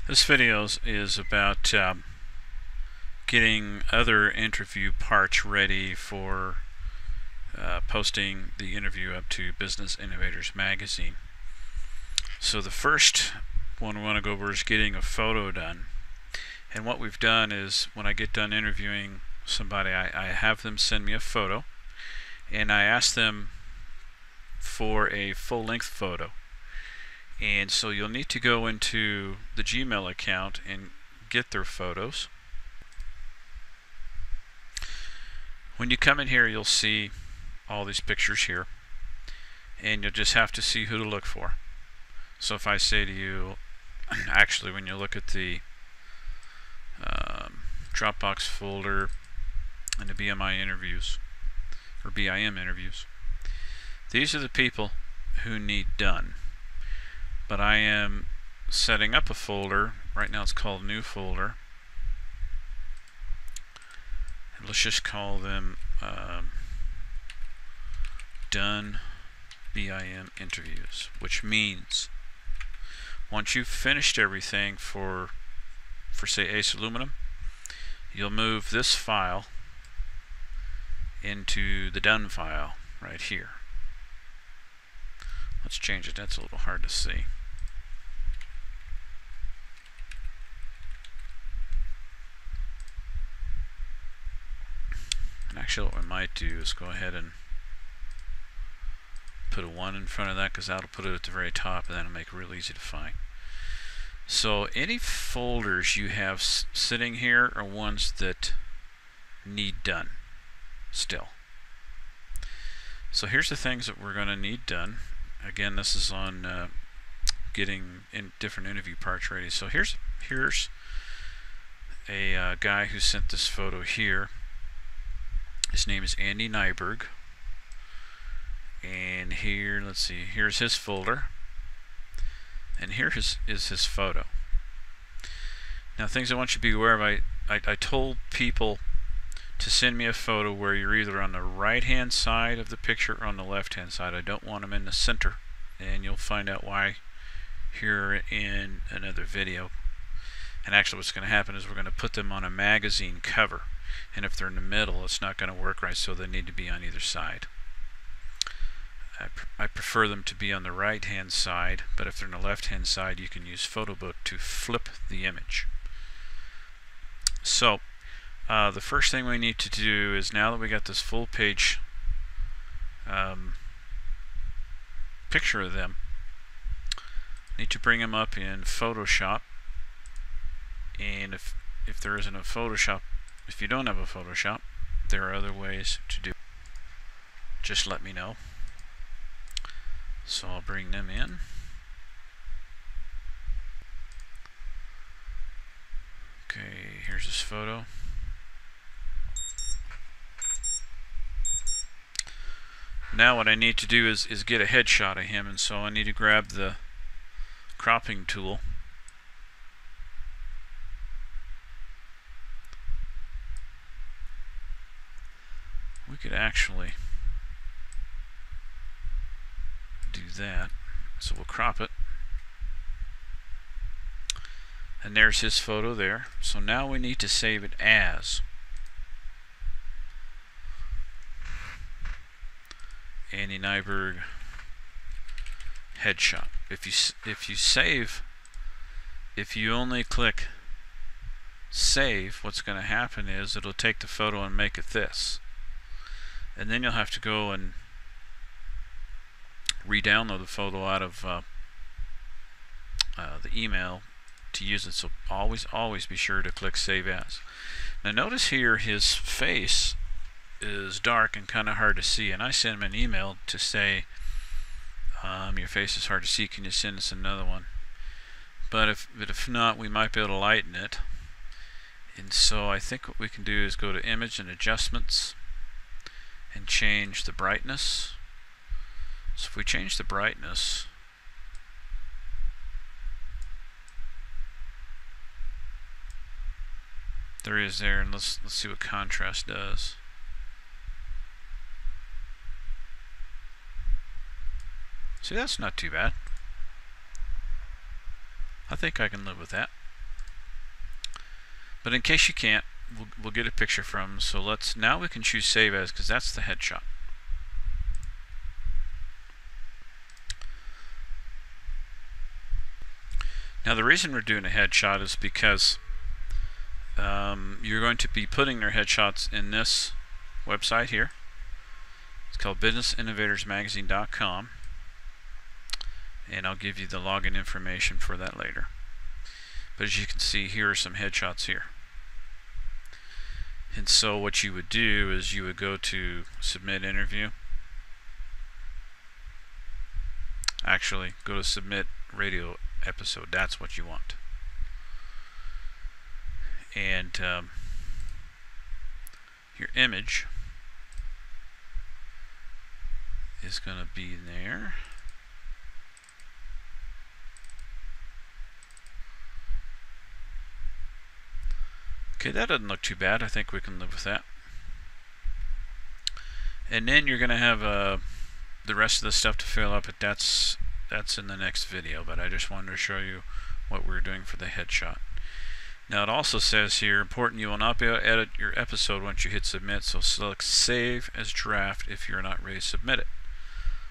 This video is about getting other interview parts ready for posting the interview up to Business Innovators Magazine. So the first one we want to go over is getting a photo done. And what we've done is when I get done interviewing somebody, I have them send me a photo, and I ask them for a full-length photo. And so you'll need to go into the Gmail account and get their photos. When you come in here, you'll see all these pictures here, and you'll just have to see who to look for. So if I say to you, actually when you look at the Dropbox folder and the BMI interviews, or BIM interviews, these are the people who need done. But I am setting up a folder. Right now it's called New Folder. And let's just call them Done BIM Interviews, which means once you've finished everything for say Ace Aluminum, you'll move this file into the Done file right here. Let's change it. That's a little hard to see. And actually what we might do is go ahead and put a 1 in front of that, because that'll put it at the very top, and that'll make it real easy to find. So any folders you have sitting here are ones that need done still. So here's the things that we're going to need done. Again, this is on getting different interview parts ready. So here's a guy who sent this photo here. His name is Andy Nyberg, and here, let's see, here's his folder, and here is his photo. Now, things I want you to be aware of, I told people to send me a photo where you're either on the right hand side of the picture or on the left hand side. I don't want them in the center, and you'll find out why here in another video. And actually what's going to happen is we're going to put them on a magazine cover, and if they're in the middle it's not going to work right, so they need to be on either side. I prefer them to be on the right hand side, but if they're on the left hand side you can use PhotoBook to flip the image. So the first thing we need to do is, now that we got this full page picture of them, need to bring them up in Photoshop. And if there isn't a Photoshop, if you don't have a Photoshop, there are other ways to do it. Just let me know. So I'll bring them in. Okay, here's this photo. Now what I need to do is get a headshot of him, and so I need to grab the cropping tool. We could actually do that. So we'll crop it. And there's his photo there. So now we need to save it as Andy Nyberg headshot. If you only click save, what's going to happen is it'll take the photo and make it this. And then you'll have to go and re-download the photo out of the email to use it. So always be sure to click save as. Now notice here his face is dark and kind of hard to see, and I sent him an email to say your face is hard to see, can you send us another one? But if not, we might be able to lighten it. And so I think what we can do is go to Image and Adjustments and change the brightness. So if we change the brightness, there he is there, and let's see what contrast does. See, that's not too bad. I think I can live with that. But in case you can't, we'll get a picture from them. So now we can choose save as, because that's the headshot. Now the reason we're doing a headshot is because you're going to be putting their headshots in this website here. It's called businessinnovatorsmagazine.com, and I'll give you the login information for that later. But as you can see, here are some headshots here. And so what you would do is you would go to submit interview. Actually, go to submit radio episode. That's what you want. And your image is going to be there. Okay, that doesn't look too bad. I think we can live with that. And then you're going to have the rest of the stuff to fill up, but that's in the next video. But I just wanted to show you what we're doing for the headshot. Now it also says here, important, you will not be able to edit your episode once you hit submit, so select save as draft if you're not ready to submit it.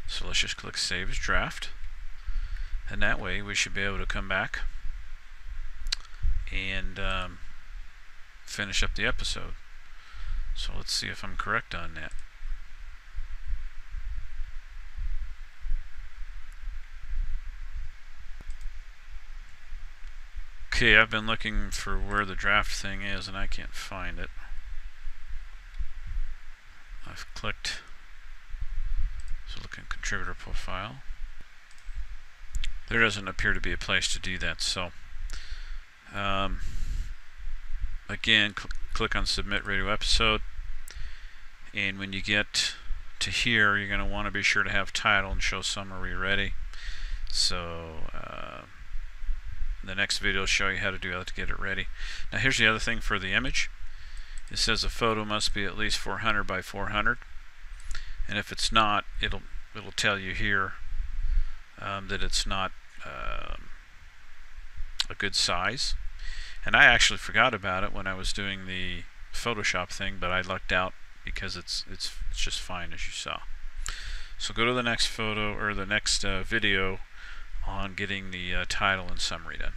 So let's just click save as draft, and that way we should be able to come back and finish up the episode. So let's see if I'm correct on that. Okay, I've been looking for where the draft thing is and I can't find it. I've clicked, so look at contributor profile. There doesn't appear to be a place to do that, so again, click on submit radio episode, and when you get to here, you're going to want to be sure to have title and show summary ready. So the next video will show you how to do that to get it ready. Now here's the other thing for the image. It says a photo must be at least 400 by 400, and if it's not, it'll tell you here that it's not a good size. And I actually forgot about it when I was doing the Photoshop thing, but I lucked out because it's just fine, as you saw. So go to the next photo or the next video on getting the title and summary done.